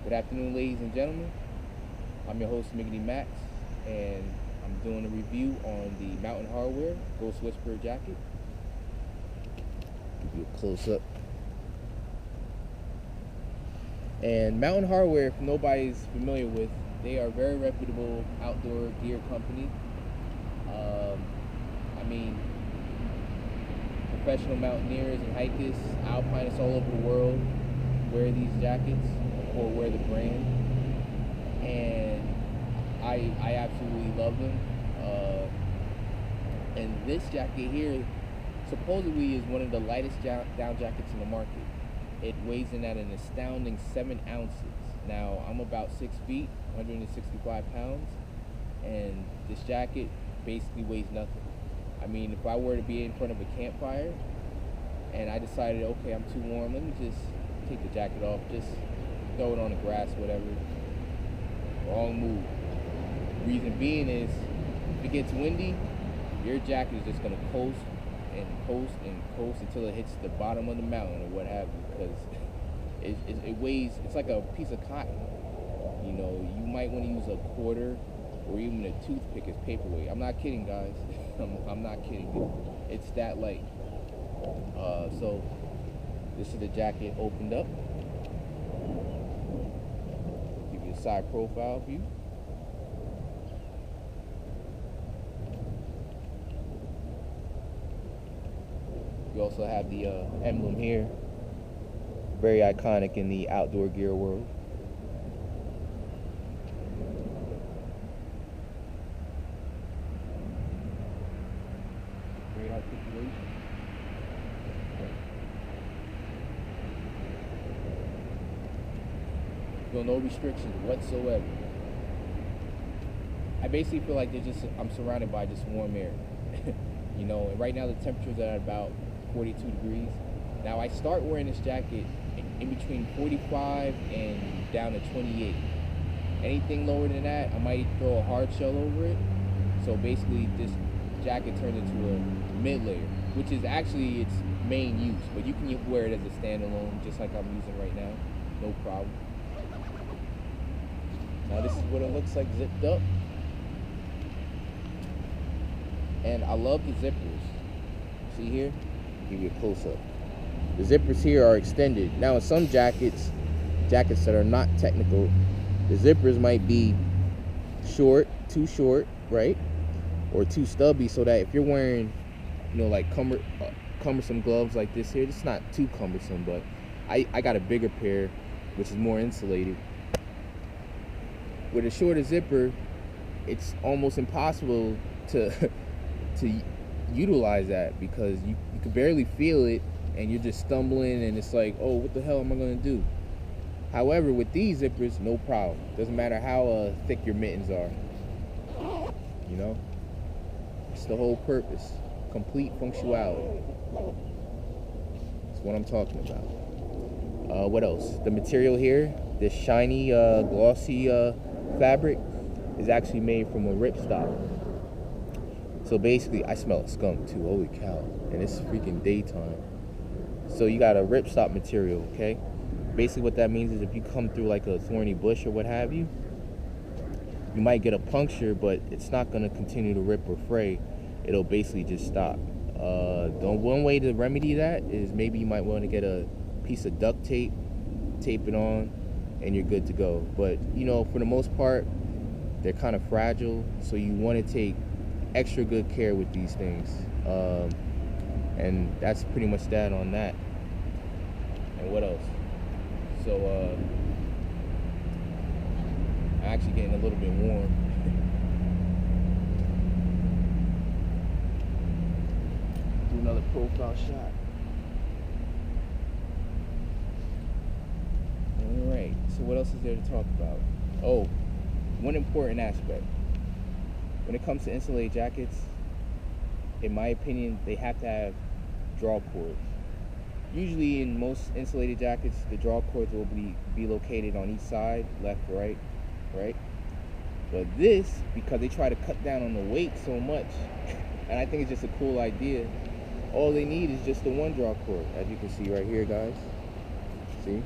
Good afternoon, ladies and gentlemen. I'm your host, Miggity Max, and I'm doing a review on the Mountain Hardwear Ghost Whisperer jacket. Give you a close up. And Mountain Hardwear, if nobody's familiar with, they are a very reputable outdoor gear company. Professional mountaineers and hikers, alpinists all over the world wear these jackets or wear the brand, and I absolutely love them. And this jacket here supposedly is one of the lightest down jackets in the market. It weighs in at an astounding 7 ounces. Now, I'm about 6 feet, 165 pounds, and this jacket basically weighs nothing. I mean, if I were to be in front of a campfire and I decided, okay, I'm too warm, let me just take the jacket off, just throw it on the grass, whatever. Wrong move. Reason being is, if it gets windy, your jacket is just gonna coast and coast and coast until it hits the bottom of the mountain or what have you, because it weighs, it's like a piece of cotton. You know, you might want to use a quarter or even a toothpick as paperweight. I'm not kidding, guys. I'm not kidding. It's that light. So this is the jacket opened up. Give you a side profile view. You also have the emblem here. Very iconic in the outdoor gear world. Great articulation. Feel no restrictions whatsoever. I basically feel like I'm surrounded by just warm air. You know, and right now the temperature's at about 42 degrees. Now I start wearing this jacket in between 45 and down to 28. Anything lower than that, I might throw a hard shell over it. So basically this jacket turns into a mid layer, which is actually its main use, but you can wear it as a standalone, just like I'm using right now, no problem. Now this is what it looks like zipped up. And I love the zippers. See here? Give you a close up. The zippers here are extended. Now in some jackets that are not technical, the zippers might be short, too short, right? Or too stubby, so that if you're wearing, you know, like cumbersome gloves like this here, it's not too cumbersome, but I got a bigger pair, which is more insulated. With a shorter zipper, it's almost impossible to utilize that, because you can barely feel it and you're just stumbling, and it's like, oh, what the hell am I gonna do? However, with these zippers, no problem. Doesn't matter how thick your mittens are. You know, it's the whole purpose. Complete functionality. That's what I'm talking about. What else? The material here, this shiny, glossy fabric, is actually made from a ripstop. So basically, I smell a skunk too, holy cow. And it's freaking daytime. So you got a ripstop material, okay? Basically what that means is if you come through like a thorny bush or what have you, you might get a puncture, but it's not gonna continue to rip or fray. It'll basically just stop. The one way to remedy that is maybe you might want to get a piece of duct tape, tape it on, and you're good to go. But you know, for the most part, they're kind of fragile, so you want to take extra good care with these things. And that's pretty much that on that. And what else? So I'm actually getting a little bit warm. Do another profile shot. All right, so what else is there to talk about? Oh, one important aspect. When it comes to insulated jackets, in my opinion, they have to have drawcords. Usually in most insulated jackets, the drawcords will be located on each side, left, right? But this, because they try to cut down on the weight so much, and I think it's just a cool idea, all they need is just the one drawcord, as you can see right here, guys. See?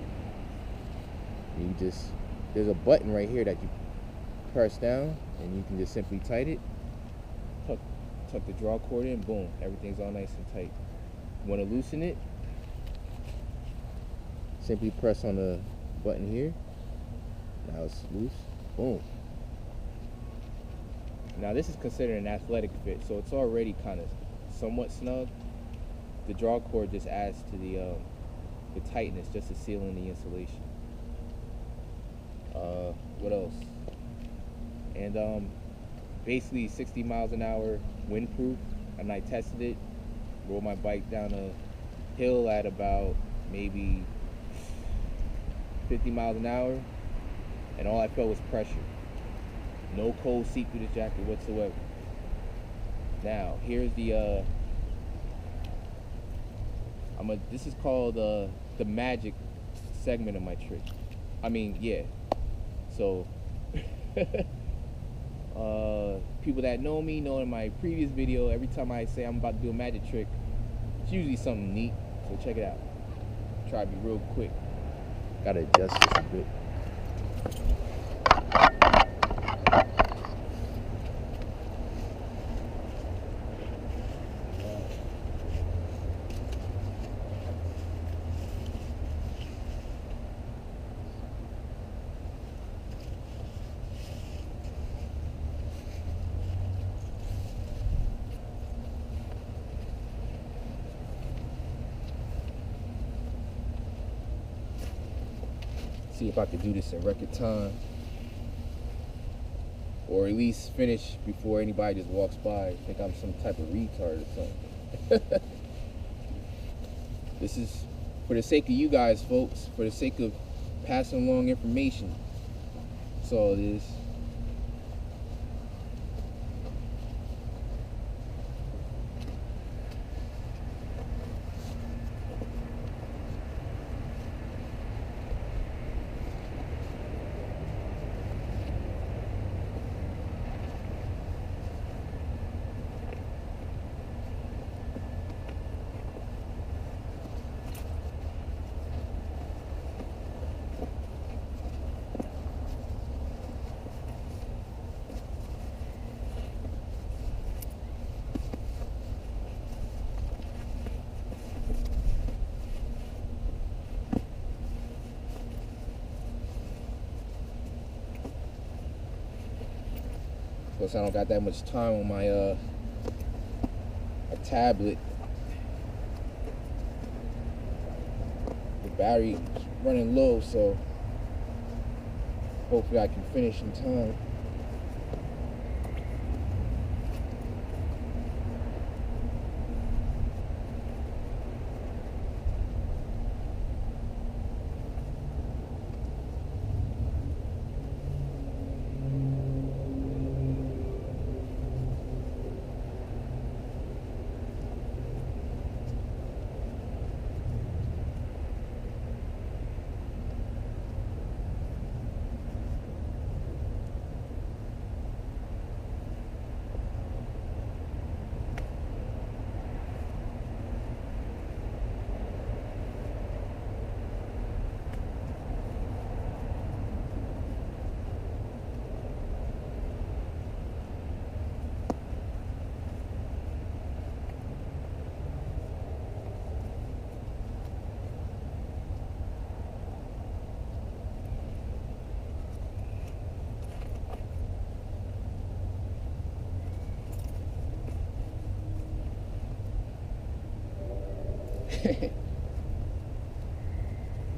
You just there's a button right here that you press down, and you can just simply tight it. Tuck the draw cord in, boom, everything's all nice and tight. Want to loosen it? Simply press on the button here. Now it's loose. Boom. Now this is considered an athletic fit, so it's already kind of somewhat snug. The draw cord just adds to the tightness, just to seal in the insulation. What else? And basically 60 miles an hour windproof, and I tested it. Rode my bike down a hill at about maybe 50 miles an hour, and all I felt was pressure. No cold seep through the jacket whatsoever. Now, here's the this is called the magic segment of my trick. I mean, yeah. So people that know me know in my previous video, every time I say I'm about to do a magic trick, it's usually something neat. So check it out. Try to be real quick. Gotta adjust this a bit. See if I could do this in record time, or at least finish before anybody just walks by and think I'm some type of retard or something. This is for the sake of you guys, folks, for the sake of passing along information. That's all it is. Plus, I don't got that much time on my tablet. The battery's running low, so hopefully I can finish in time.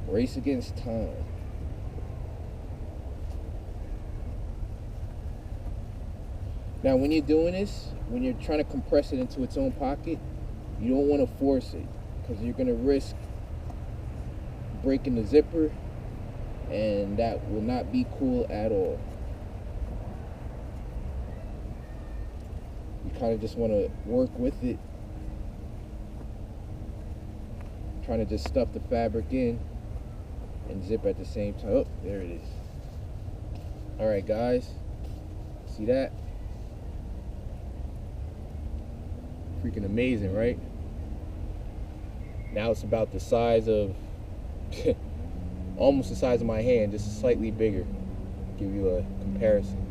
Race against time. Now, when you're doing this, when you're trying to compress it into its own pocket, you don't want to force it, because you're going to risk breaking the zipper, and that will not be cool at all. You kind of just want to work with it, trying to just stuff the fabric in and zip at the same time. Oh, there it is. All right, guys, see that? Freaking amazing, right? Now it's about the size of almost the size of my hand, just slightly bigger. give you a comparison.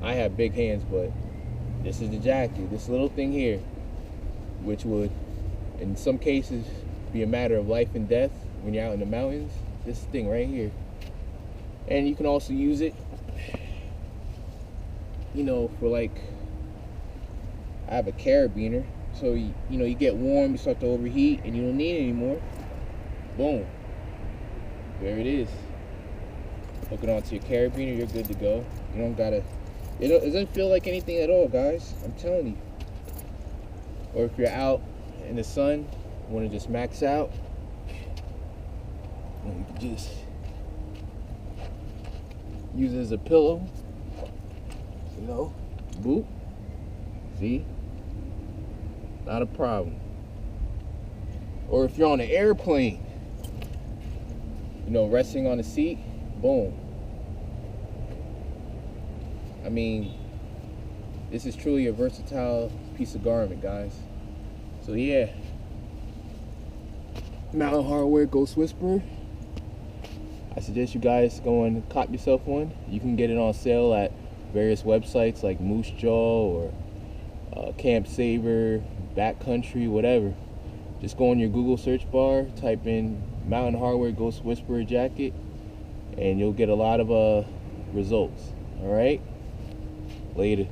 I have big hands, but this is the jacket. This little thing here, which would, in some cases, be a matter of life and death when you're out in the mountains. This thing right here. And you can also use it, you know, for like, I have a carabiner, so you know, you get warm, you start to overheat, and you don't need it anymore. Boom, there it is. Hook it onto your carabiner, you're good to go. You don't gotta, it doesn't feel like anything at all, guys, I'm telling you. Or if you're out in the sun, you want to just max out, you can just use it as a pillow, you know, boop, see, not a problem. Or if you're on an airplane, you know, resting on the seat, boom. I mean, this is truly a versatile piece of garment, guys. So yeah, Mountain Hardwear Ghost Whisperer. I suggest you guys go and cop yourself one. You can get it on sale at various websites like Moose Jaw or Camp Saver, Backcountry, whatever. Just go on your Google search bar, type in Mountain Hardwear Ghost Whisperer jacket, and you'll get a lot of results. All right, later.